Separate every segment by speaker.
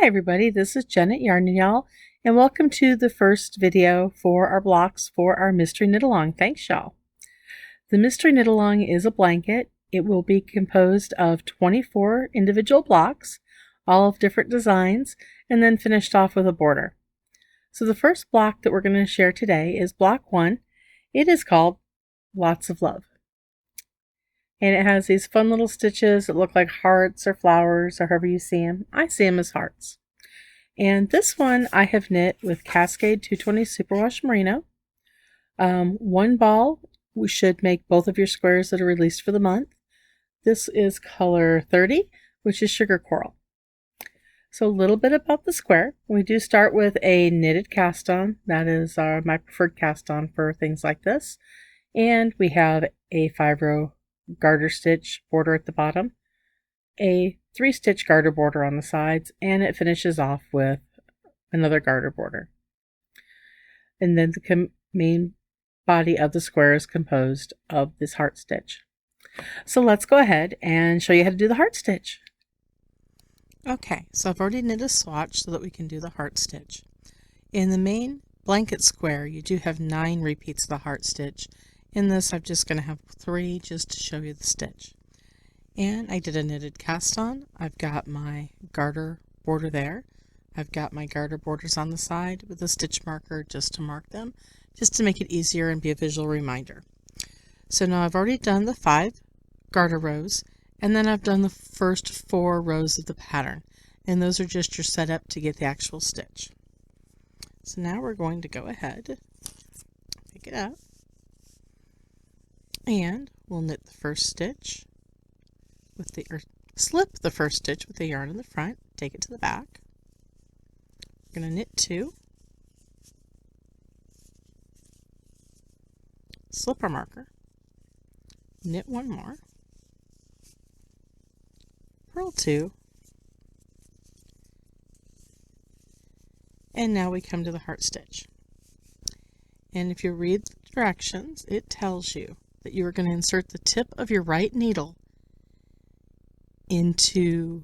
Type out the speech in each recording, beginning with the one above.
Speaker 1: everybody, this is Jen at Yarn Y'all, and welcome to the first video for our blocks for our Mystery Knit Along. Thanks, y'all. The Mystery Knit Along is a blanket. It will be composed of 24 individual blocks, all of different designs, and then finished off with a border. So the first block that we're going to share today is block 1. It is called Lots of Love. And it has these fun little stitches that look like hearts or flowers or however you see them. I see them as hearts. And this one I have knit with Cascade 220 Superwash Merino. One ball, we should make both of your squares that are released for the month. This is color 30, which is sugar coral. So a little bit about the square. We do start with a knitted cast on. That is my preferred cast on for things like this. And we have a 5-row garter stitch border at the bottom, a 3-stitch garter border on the sides, and it finishes off with another garter border. And then the main body of the square is composed of this heart stitch. So let's go ahead and show you how to do the heart stitch. Okay, so I've already knit a swatch so that we can do the heart stitch. In the main blanket square, you do have 9 repeats of the heart stitch. In this, I'm just going to have 3 just to show you the stitch. And I did a knitted cast on. I've got my garter border there. I've got my garter borders on the side with a stitch marker just to mark them, just to make it easier and be a visual reminder. So now I've already done the 5 garter rows, and then I've done the first 4 rows of the pattern. And those are just your setup to get the actual stitch. So now we're going to go ahead, pick it up, and we'll knit the first stitch with the, or slip the first stitch with the yarn in the front, take it to the back. We're going to knit 2, slip our marker, knit 1 more, purl 2, and now we come to the heart stitch. And if you read the directions, it tells you that you are going to insert the tip of your right needle into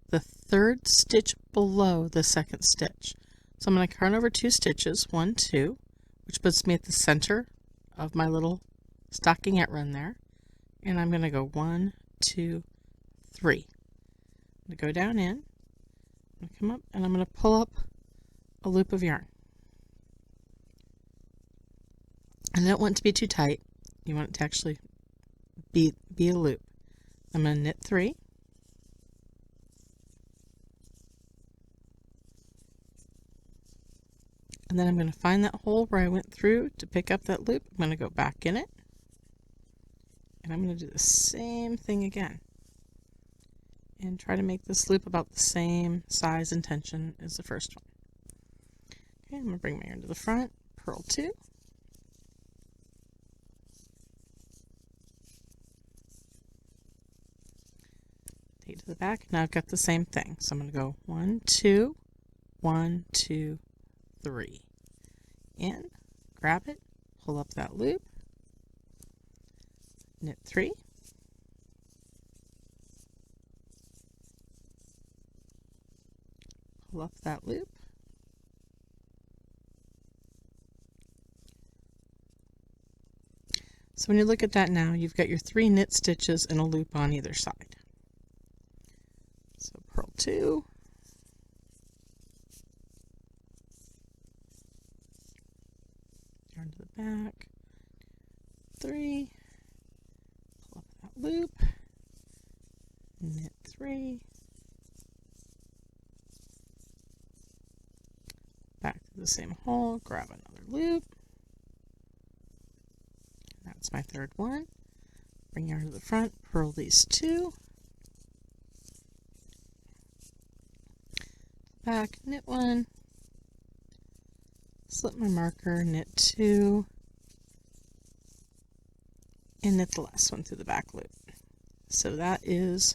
Speaker 1: the 3rd stitch below the 2nd stitch. So I'm going to yarn over 2 stitches, 1, 2, which puts me at the center of my little stockingette run there. And I'm going to go 1, 2, 3. I'm going to go down in, I'm going to come up, and I'm going to pull up a loop of yarn. And I don't want it to be too tight. You want it to actually be a loop. I'm going to knit 3. And then I'm going to find that hole where I went through to pick up that loop. I'm going to go back in it. And I'm going to do the same thing again. And try to make this loop about the same size and tension as the first one. Okay, I'm going to bring my yarn to the front, purl 2. To the back. Now I've got the same thing. So I'm going to go 1, 2, 1, 2, 3. In, grab it, pull up that loop, knit 3, pull up that loop, so when you look at that now, you've got your 3 knit stitches and a loop on either side. So purl 2, yarn to the back, 3, pull up that loop, knit 3, back to the same hole, grab another loop, that's my 3rd one, bring yarn to the front, purl these 2, back, knit 1, slip my marker, knit 2, and knit the last one through the back loop. So that is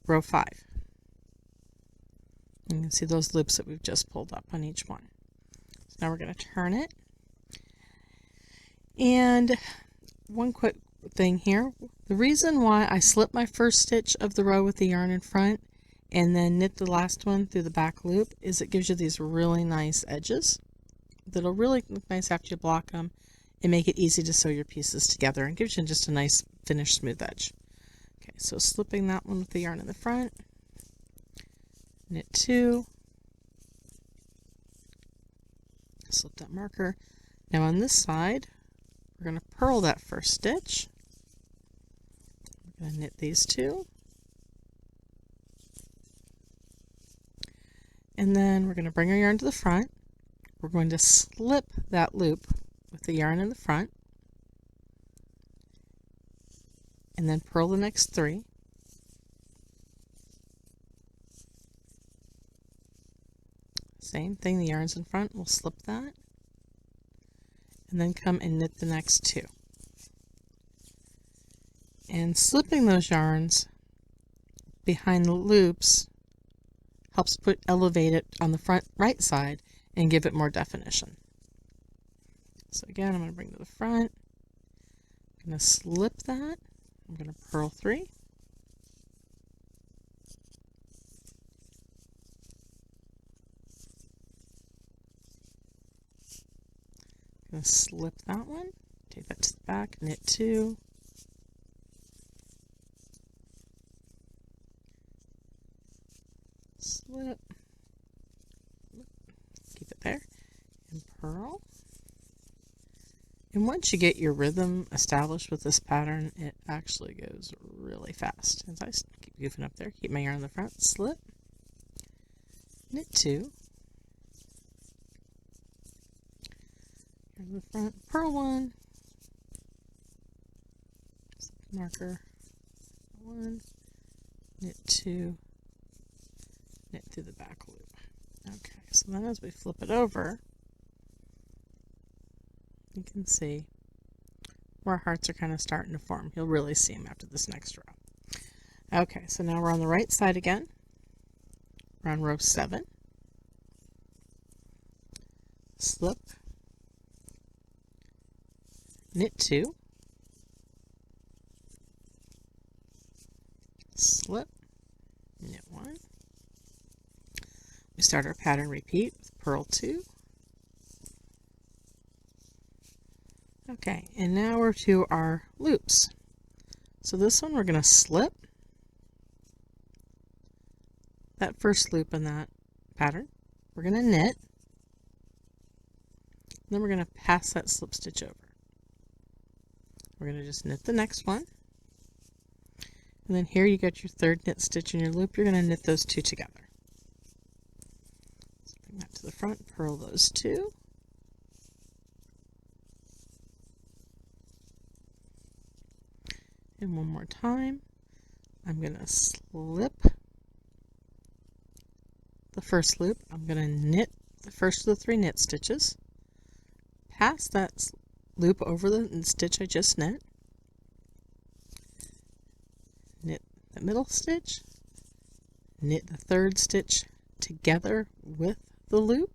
Speaker 1: row 5. You can see those loops that we've just pulled up on each one. So now we're going to turn it. And one quick thing here, the reason why I slip my first stitch of the row with the yarn in front and then knit the last one through the back loop, is it gives you these really nice edges that'll really look nice after you block them and make it easy to sew your pieces together, and gives you just a nice finished smooth edge. Okay, so slipping that one with the yarn in the front, knit 2, slip that marker. Now on this side, we're going to purl that first stitch. We're going to knit these 2. And then we're going to bring our yarn to the front. We're going to slip that loop with the yarn in the front. And then purl the next 3. Same thing, the yarn's in front, we'll slip that. And then come and knit the next 2. And slipping those yarns behind the loops helps elevate it on the front right side and give it more definition. So again, I'm going to bring to the front, I'm going to slip that, I'm going to purl 3, I'm going to slip that one, take that to the back, knit 2, slip, keep it there, and purl. And once you get your rhythm established with this pattern, it actually goes really fast. As I keep goofing up there, keep my yarn in the front, slip, knit 2, yarn in the front, purl 1, slip marker 1, knit 2, knit through the back loop. Okay, so then as we flip it over, you can see where hearts are kind of starting to form. You'll really see them after this next row. Okay, so now we're on the right side again. We're on row 7. Slip, knit 2, slip, knit 1. We start our pattern repeat with purl 2. Okay, and now we're to our loops. So this one we're going to slip that first loop in that pattern. We're going to knit, and then we're going to pass that slip stitch over. We're going to just knit the next one, and then here you got your third knit stitch in your loop. You're going to knit those 2 together. So bring that to the front, purl those 2. And one more time, I'm going to slip the first loop. I'm going to knit the first of the 3 knit stitches, pass that loop over the stitch I just knit, knit the middle stitch, knit the third stitch together with the loop.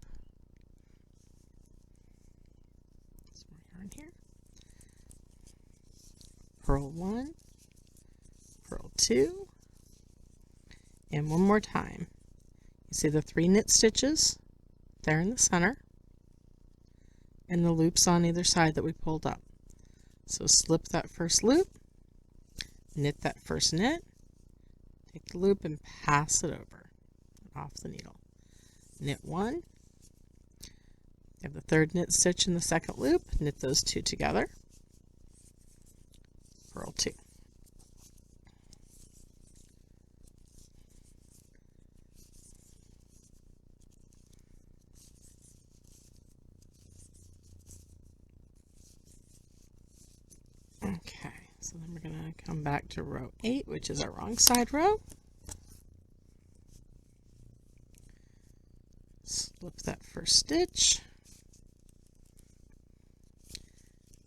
Speaker 1: Some more yarn here. Purl 1, purl 2, and one more time. You see the 3 knit stitches there in the center, and the loops on either side that we pulled up. So slip that first loop, knit that first knit, take the loop and pass it over off the needle. Knit 1, you have the third knit stitch in the second loop, knit those 2 together, purl 2. Okay, so then we're going to come back to row 8, which is our wrong side row. Slip that first stitch,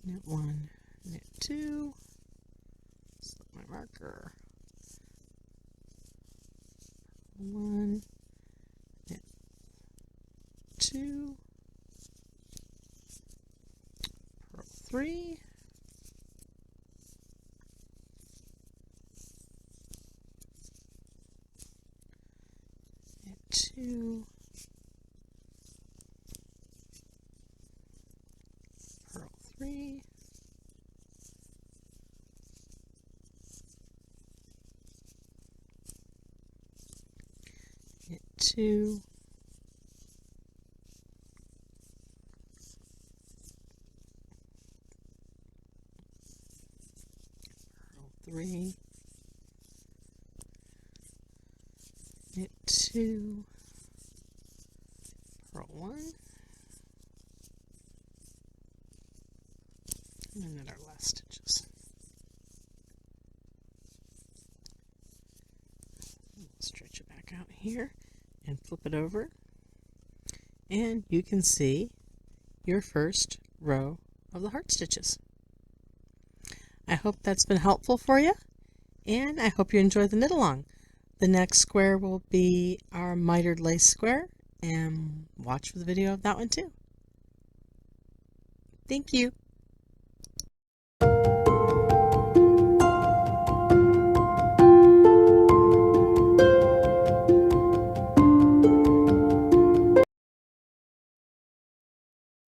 Speaker 1: knit 1, knit 2, slip my marker, 1, knit 2, purl 3, 2, purl 3, knit 2, purl 3, knit 2, purl 1, and knit our last stitches. Stretch it back out here and flip it over, and you can see your first row of the heart stitches. I hope that's been helpful for you, and I hope you enjoyed the knit along. The next square will be our mitered lace square, and watch for the video of that one too. Thank you.